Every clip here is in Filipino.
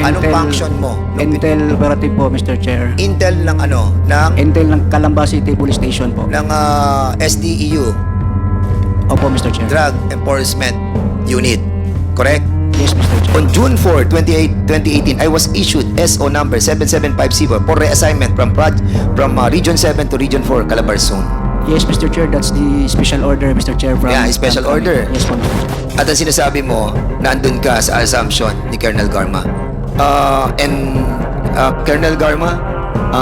Anong function mo? Intel operative po, Mr. Chair. Intel ng ano? Intel ng Calamba City Police Station po. Ng SDEU, Opo, Mr. Chair. Drug Enforcement Unit. Correct? Yes, Mr. Chair. On June 4, 2018, I was issued SO number 7750 for reassignment from Region 7 to Region 4, Calabar Zone. Yes, Mr. Chair. That's the special order, Mr. Chair. Yeah, special order. Yes po, Mr. Chair. At ang sinasabi mo, nandun ka sa assumption ni Colonel Garma. Colonel Garma,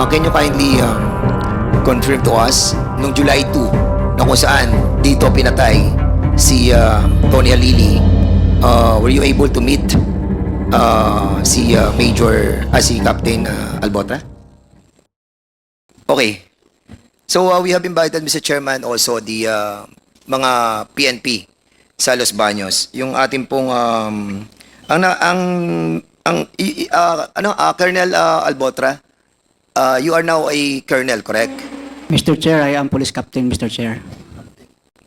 can you kindly confirm to us nung July 2 na kung saan dito pinatay si Tony Halili, were you able to meet si Captain Albotra? Okay. So we have invited, Mr. Chairman, also the mga PNP sa Los Baños. Yung ating pong Colonel Albotra, you are now a colonel, correct? Mr. Chair, I am police captain, Mr. Chair.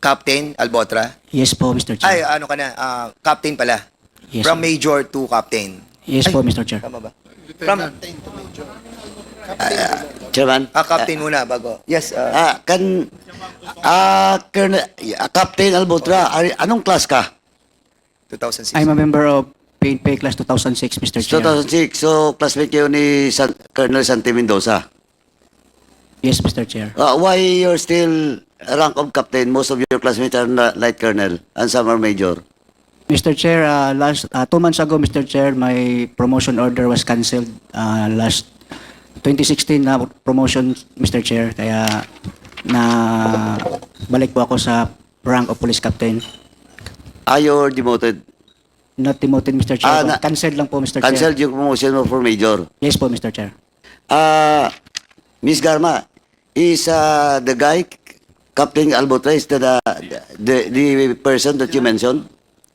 Captain Albotra? Yes po, Mr. Chair. Ay, ano ka na? Captain pala. Yes, From major to captain. Yes po, Mr. Chair. Tama ba? From Chairman. captain muna bago. Yes. Colonel, Captain Albotra, anong class ka? 2006. I'm a member of PNP Class 2006, Mr. Chair. 2006, so classmate kayo ni Colonel Santi Mendoza. Yes, Mr. Chair. Why you're still rank of captain? Most of your classmates are light colonel and some are major. Mr. Chair, 2 months ago, Mr. Chair, my promotion order was cancelled last 2016 na promotion, Mr. Chair. Kaya na balik po ako sa rank of police captain. You're demoted. Not demoted, Mr. Chair. na- Cancelled lang po, Mr. Chair. Cancelled yung promotion mo for major. Yes po, Mr. Chair. Miss Garma, is the guy, Captain Albotra, is the person that you mentioned?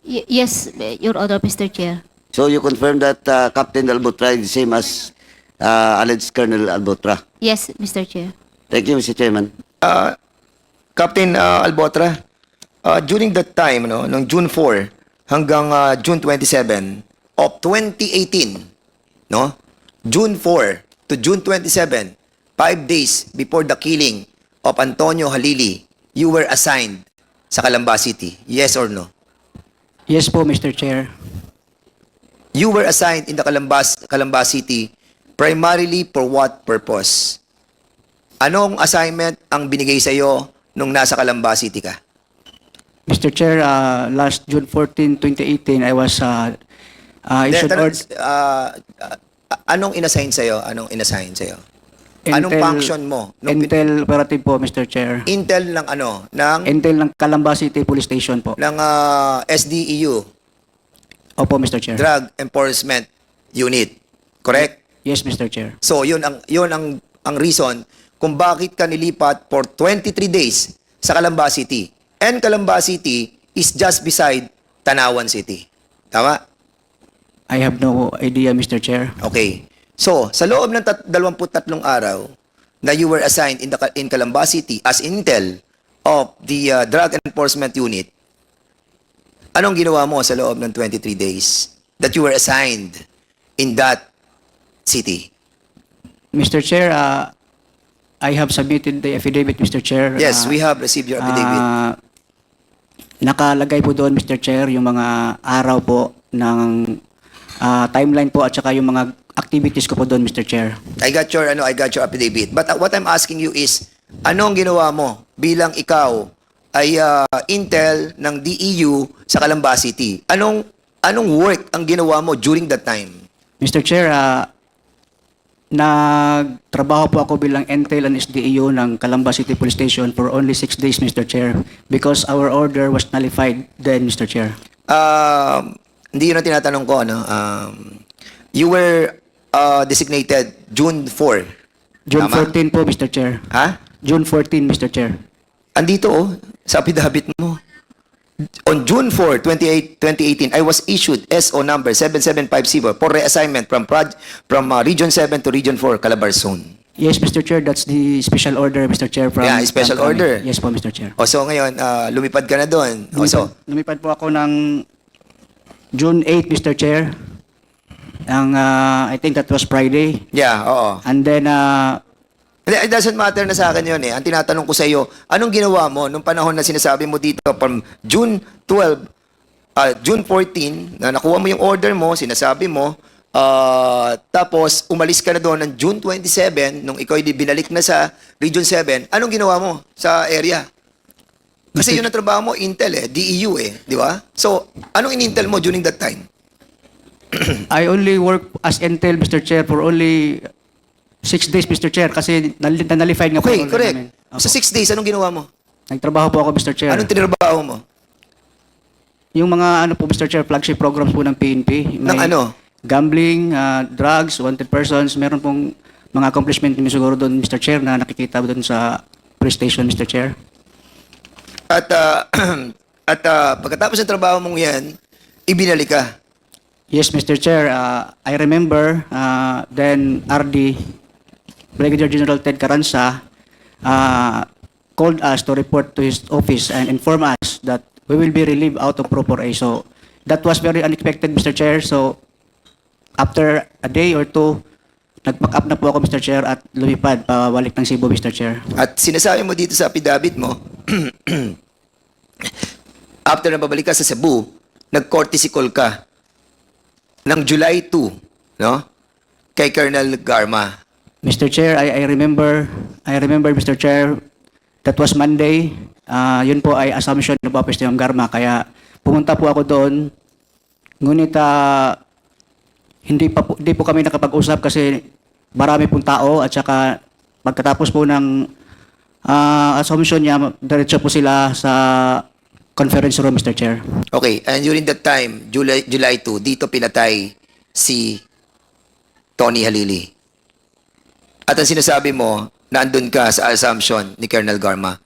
Yes, Your Honor, Mr. Chair. So you confirm that Captain Albotra is the same as alleged Colonel Albotra? Yes, Mr. Chair. Thank you, Mr. Chairman. Captain Albotra, during that time, no, noong June 4 hanggang June 27 of 2018, no? June 4 to June 27, 5 days before the killing of Antonio Halili, you were assigned sa Calamba City. Yes or no? Yes po, Mr. Chair. You were assigned in the Calamba City primarily for what purpose? Anong assignment ang binigay sa iyo nung nasa Calamba City ka? Mr. Chair, last June 14, 2018, I was issued order. Anong inassign sa iyo? Anong inassign sa iyo? Anong function mo? Intel operative po, Mr. Chair. Intel ng ano? Ng Intel ng Calamba City Police Station po. SDEU, Opo, Mr. Chair. Drug Enforcement Unit. Correct? Yes, Mr. Chair. So, yun ang reason kung bakit ka nilipat for 23 days sa Calamba City. And Calamba City is just beside Tanawan City. Tama? I have no idea, Mr. Chair. Okay. So, sa loob ng 23 araw na you were assigned in Calamba City as Intel of the Drug Enforcement Unit, anong ginawa mo sa loob ng 23 days that you were assigned in that city? Mr. Chair, I have submitted the affidavit, Mr. Chair. Yes, we have received your affidavit. Nakalagay po doon, Mr. Chair, yung mga araw po ng timeline po at saka yung mga activities ko po doon, Mr. Chair. I got your affidavit. But what I'm asking you is, anong ginawa mo bilang ikaw ay Intel ng DEU sa Calamba City? Anong work ang ginawa mo during that time? Mr. Chair, nagtrabaho po ako bilang Intel and SDEU ng Calamba City Police Station for only 6 days, Mr. Chair, because our order was nullified then, Mr. Chair. Hindi yun ang tinatanong ko, ano? You were designated June 4. June Tama? 14 po, Mr. Chair. Ha? June 14, Mr. Chair. Andito, sa affidavit mo. On June 4, 2018, I was issued SO number 7750 for reassignment from Region 7 to Region 4, Calabar Zone. Yes, Mr. Chair, that's the special order, Mr. Chair. From, Yeah, special from order. Yes po, Mr. Chair. O so ngayon, lumipad ka na doon. O so, Lumipad po ako ng June 8, Mr. Chair. I think that was Friday. Yeah, oo. And then, It doesn't matter na sa akin yun eh. Ang tinatanong ko sa iyo, anong ginawa mo nung panahon na sinasabi mo dito from June 12, June 14, na nakuha mo yung order mo, sinasabi mo, tapos umalis ka na doon ng June 27, nung ikaw ay binalik na sa Region 7, anong ginawa mo sa area? Kasi yun ang trabaho mo, Intel eh, DEU eh, di ba? So, anong in-Intel mo during that time? I only work as Intel, Mr. Chair, for only 6 days, Mr. Chair, kasi nalified nga po Okay, yung order correct. namin. Opo. Sa 6 days, anong ginawa mo? Nagtrabaho po ako, Mr. Chair. Anong tinrabaho mo? Yung mga ano po, Mr. Chair, flagship programs po ng PNP. Ng ano? Gambling, drugs, wanted persons. Meron pong mga accomplishment niyo siguro doon, Mr. Chair, na nakikita doon sa police station, Mr. Chair. At pagkatapos ng trabaho mong yan, ibinalik ka. Yes, Mr. Chair. I remember then RD, Brigadier General Ted Caranza, called us to report to his office and inform us that we will be relieved out of Proper A. So that was very unexpected, Mr. Chair. So after a day or two, nag-pack up na po ako, Mr. Chair, at lumipad pabalik ng Cebu, Mr. Chair. At sinasabi mo dito sa affidavit mo, after na babalik ka sa Cebu, nag-courtesy call ka ng July 2, no? Kay Colonel Garma. Mr. Chair, I remember, Mr. Chair, that was Monday. Yun po ay assumption ng Office ni Ma'am Garma. Kaya pumunta po ako doon. Ngunit hindi po kami nakapag-usap kasi marami pong tao at saka pagkatapos po ng assumption niya, diretso po sila sa conference room, Mr. Chair. Okay, and during that time, July 2, dito pinatay si Tony Halili. At ang sinasabi mo, nandun ka sa assumption ni Colonel Garma.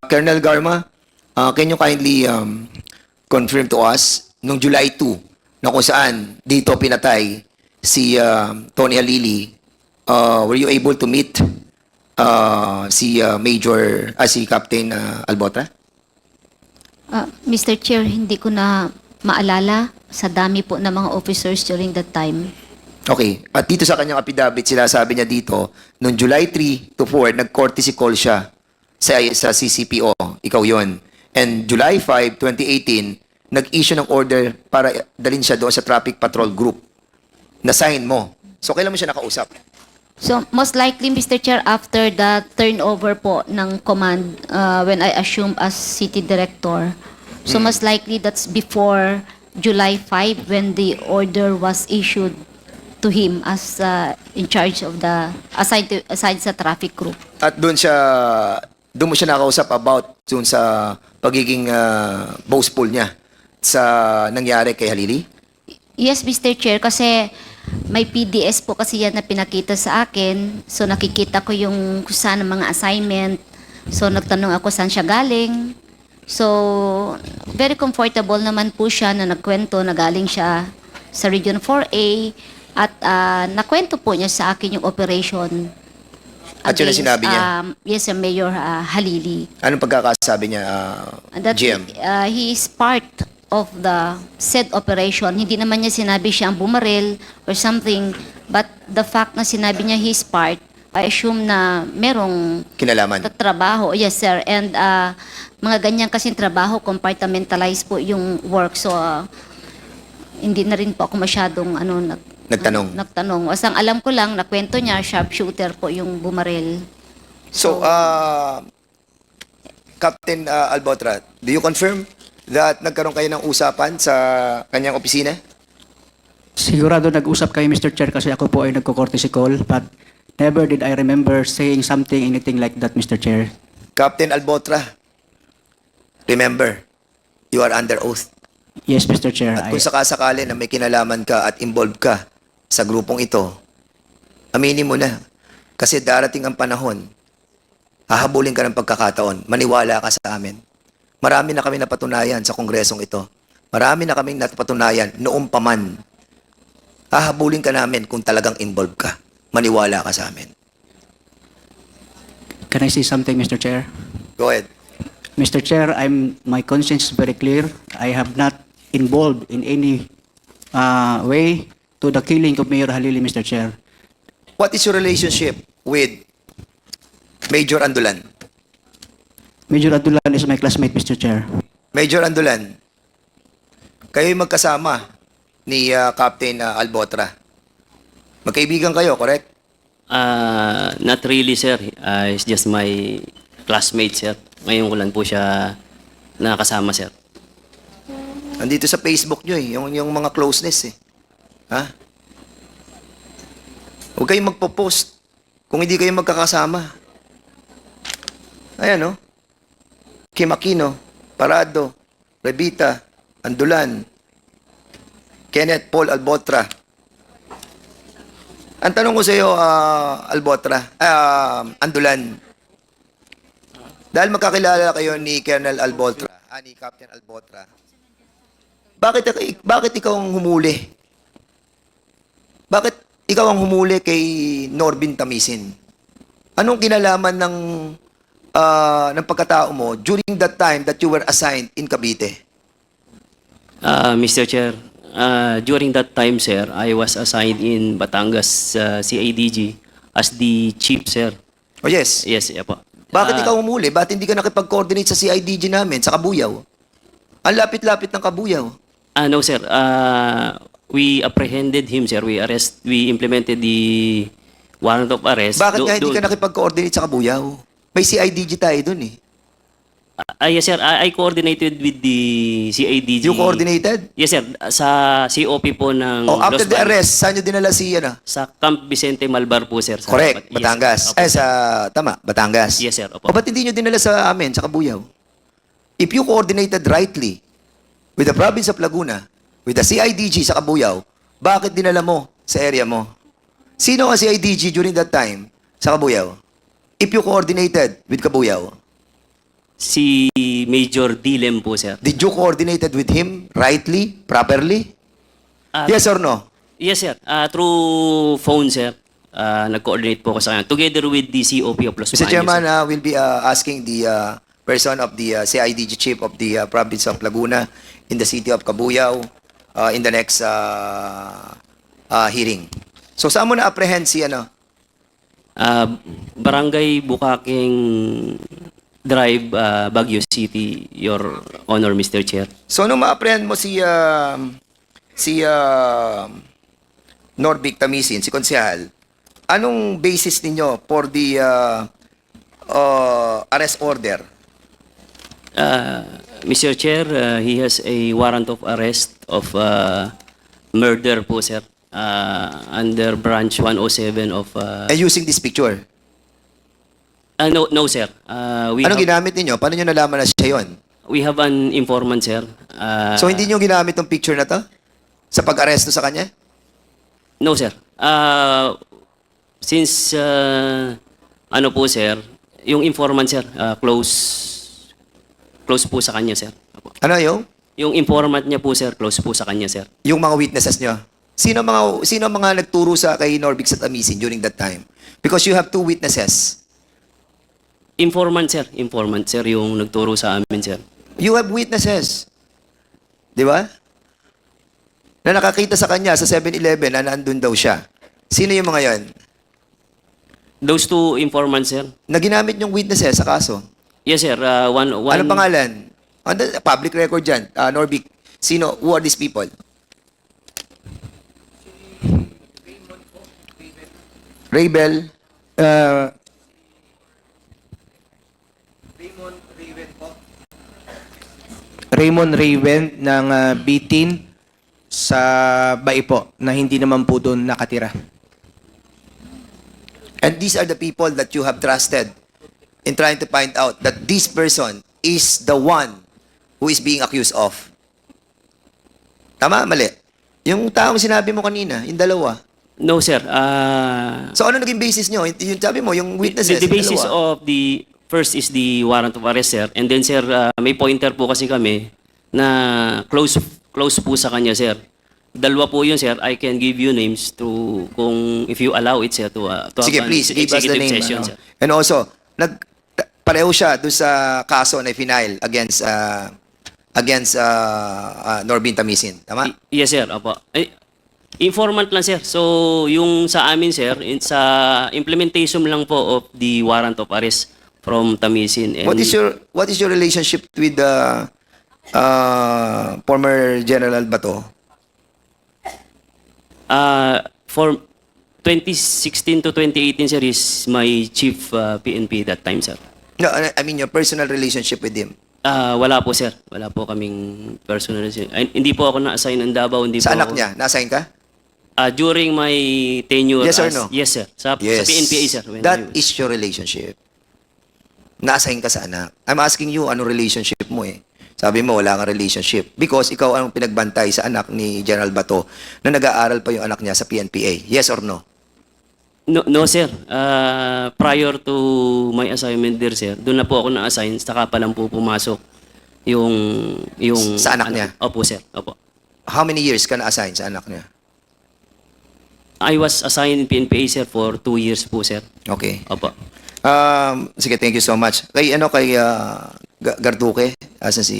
Colonel Garma, can you kindly confirm to us, nung July 2, na kung saan dito pinatay si Tony Halili, were you able to meet si Captain Albotra? Mr. Chair, hindi ko na maalala sa dami po ng mga officers during that time. Okay. At dito sa kanyang affidavit, sinasabi niya dito, noong July 3 to 4, nag-courtesy call siya sa CCPO. Ikaw yon. And July 5, 2018, nag-issue ng order para dalhin siya doon sa traffic patrol group. Na-sign mo. So, kailan mo siya nakausap? So, most likely, Mr. Chair, after the turnover po ng command when I assumed as city director. So, most likely, that's before July 5 when the order was issued to him as in charge of the assigned sa traffic group. At doon mo siya nakausap about doon sa pagiging boastful niya sa nangyari kay Halili? Yes, Mr. Chair, kasi may PDS po kasi yan na pinakita sa akin. So nakikita ko yung kung saan ang mga assignment. So nagtanong ako saan siya galing. So very comfortable naman po siya na nagkwento na galing siya sa Region 4A at nakwento po niya sa akin yung operation. At yun ang sinabi niya? Yes, Mayor Halili. Anong pagkakasabi niya, That GM? he is part of the said operation. Hindi naman niya sinabi siya ang bumaril or something, but the fact na sinabi niya he's part, I assume na merong Kinalaman? trabaho. Yes, sir. And mga ganyan kasing trabaho, compartmentalize po yung work. So, hindi na rin po ako masyadong nagtanong. Asang alam ko lang, nakwento niya, sharpshooter po yung bumaril. So, Captain Albotra, do you confirm that nagkaroon kayo ng usapan sa kanyang opisina? Sigurado nag-usap kayo, Mr. Chair, kasi ako po ay nagko-courtesy call, but never did I remember saying something, anything like that, Mr. Chair. Captain Albotra, remember, you are under oath. Yes, Mr. Chair. At kung sakasakali na may kinalaman ka at involved ka sa grupong ito, aminin mo na. Kasi darating ang panahon, hahabulin ka ng pagkakataon, maniwala ka sa amin. Marami na kami napatunayan sa kongresong ito. Marami na kaming napatunayan noong paman. Hahabulin ka namin kung talagang involved ka. Maniwala ka sa amin. Can I say something, Mr. Chair? Go ahead. Mr. Chair, my conscience is very clear. I have not involved in any way to the killing of Mayor Halili, Mr. Chair. What is your relationship with Major Andulan? Major Adulan is my classmate, Mr. Chair. Major Andulan, kayo'y magkasama ni Captain Albotra. Magkaibigan kayo, correct? Not really, sir. It's just my classmate, sir. Ngayon ko lang po siya nakasama, sir. Andito sa Facebook nyo yung mga closeness Ha? Huwag kayong magpo-post kung hindi kayo magkakasama. Ayan, no? Kim Aquino, Parado, Revita, Andulan, Kenneth Paul Albotra. Ang tanong ko sa iyo, Andulan, dahil magkakilala kayo ni Colonel Albotra, ni Captain Albotra, bakit ikaw ang humuli? Bakit ikaw ang humuli kay Norbin Tamisin? Anong kinalaman ng pagkatao mo during that time that you were assigned in Cavite? Mr. Chair, during that time, sir, I was assigned in Batangas CIDG as the chief, sir. Oh yes. Yes, yeah po. Bakit ikaw humuli? Bakit hindi ka nakipag-coordinate sa CIDG namin, sa Kabuyaw? Ang lapit-lapit ng Kabuyaw. No, sir. We apprehended him, sir. We implemented the warrant of arrest. Bakit nga hindi ka nakipag-coordinate sa Kabuyaw? May CIDG tayo dun Yes, sir. I coordinated with the CIDG. You coordinated? Yes, sir. Sa COP po ng After Los the Baños. arrest, saan nyo dinala si, Sa Camp Vicente Malbar po, sir. Correct, Yes, Batangas. sir. Opo. Tama, Batangas. Yes, sir. Opo. O ba't hindi nyo dinala sa amin, sa Kabuyaw? If you coordinated rightly with the province of Laguna, with the CIDG sa Kabuyaw, bakit dinala mo sa area mo? Sino ang CIDG during that time sa Kabuyaw? If you coordinated with Kabuyaw, Si Major Dilem po, sir. did you coordinated with him rightly, properly? Yes or no? Yes, sir. Through phone, sir. Nag-coordinate po ako sa kanya. Together with the COP of Los Mr. Baños, Chairman, sir. we'll be asking the person of the CIDG chief of the province of Laguna in the city of Cabuyao in the next hearing. So saan mo na-apprehend si Barangay Bukaking Drive, Baguio City, Your Honor, Mr. Chair. So nung ma-apprehend mo si Norbic Tamisin, si konsehal, anong basis ninyo for the arrest order? Mr. Chair, he has a warrant of arrest of murder po, sir. Under branch 107 of... And using this picture? no, sir. Anong ginamit ninyo? Paano nyo nalaman na siya yun? We have an informant, sir. So hindi nyo ginamit tong picture na to? Sa pag-aresto sa kanya? No, sir. Since, ano po, sir, yung informant, sir, close po sa kanya, sir. Ano yung? Yung informant niya po, sir, close po sa kanya, sir. Yung mga witnesses nyo? Sino mga nagturo sa kay Norbic sa Tamisin during that time? Because you have two witnesses. Informant, sir. Informant, sir, yung nagturo sa amin, sir. You have witnesses. Di ba? Na nakakita sa kanya sa 7-Eleven na nandun daw siya. Sino yung mga yon? Those two informants, sir. Na ginamit yung witnesses sa kaso. Yes, sir. One. Anong pangalan? Public record dyan. Norbic. Sino? Who are these people? Raybel. Raymond Raven ng B-10 sa Baipo na hindi naman po doon nakatira. And these are the people that you have trusted in trying to find out that this person is the one who is being accused of. Tama? Mali? Yung taong sinabi mo kanina, yung dalawa. No, sir. So ano naging basis nyo? Yung sabi mo, yung witnesses, The yung basis dalawa. of the first is the warrant of arrest, sir. And then, sir, may pointer po kasi kami na close po sa kanya, sir. Dalawa po yun, sir. I can give you names to, kung if you allow it, sir, to have Sige, an please, give us the executive name. session, ano. sir. And also, pareho siya doon sa kaso na final against against Norbin Tamisin. Tama? Yes, sir. Opo. Informant lang, sir. So, yung sa amin, sir, sa implementation lang po of the warrant of arrest from Tamisin. And, What is your relationship with the former General Bato? For 2016 to 2018, sir, is my chief PNP that time, sir. No, I mean your personal relationship with him. Wala po, sir. Wala po kaming personal. Hindi po ako na-assign ng Davao. Hindi Sa po anak ako- niya, na-assign ka? During my tenure Yes or as- no? Yes, sir. Sa PNPA, sir. When That I- is your relationship. Na-assign ka sa anak. I'm asking you, ano relationship mo eh? Sabi mo, wala kang relationship. Because ikaw ang pinagbantay sa anak ni General Bato na nag-aaral pa yung anak niya sa PNPA. Yes or no? No, sir. Prior to my assignment there, sir, doon na po ako na-assign, saka pa lang po pumasok yung Sa anak niya? Opo, sir. Opo. How many years ka na-assign sa anak niya? I was assigned in PNPA, sir, for 2 years po, sir. Okay. Opo. Sige, thank you so much. Kay Garduque, asan si